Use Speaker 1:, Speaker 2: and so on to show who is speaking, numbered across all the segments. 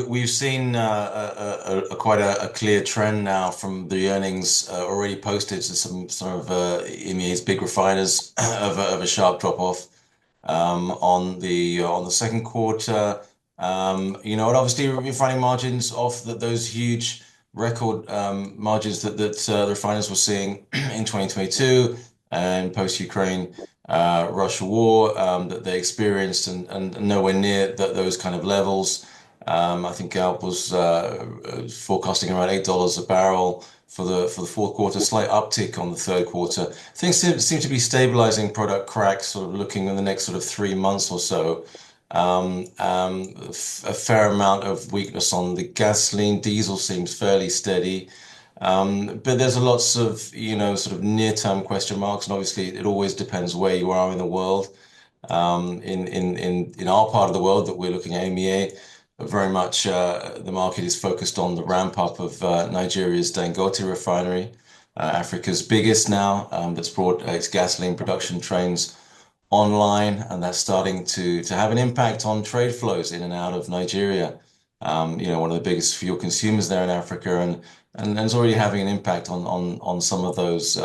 Speaker 1: we've seen quite a clear trend now from the earnings already posted to some of EMEA's big refiners of a sharp drop off on the second quarter. And obviously refining margins off those huge record margins that the refiners were seeing in 2022 and post-Ukraine Russia war that they experienced and nowhere near those kind of levels. I think Galp was forecasting around $8 a barrel for the fourth quarter, slight uptick on the third quarter. Things seem to be stabilizing, product cracks, sort of looking in the next sort of 3 months or so. A fair amount of weakness on the gasoline. Diesel seems fairly steady. But there's lots of, sort of near-term question marks, and obviously it always depends where you are in the world. In our part of the world that we're looking at EMEA, very much the market is focused on the ramp up of Nigeria's Dangote refinery, Africa's biggest now, that's brought its gasoline production trains online, and that's starting to have an impact on trade flows in and out of Nigeria. One of the biggest fuel consumers there in Africa, and it's already having an impact on some of those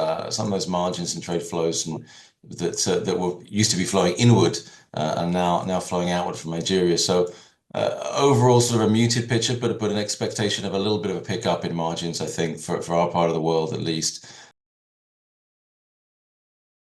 Speaker 1: margins and trade flows and that were used to be flowing inward and now flowing outward from Nigeria. So overall, sort of a muted picture, but an expectation of a little bit of a pickup in margins, I think, for our part of the world at least.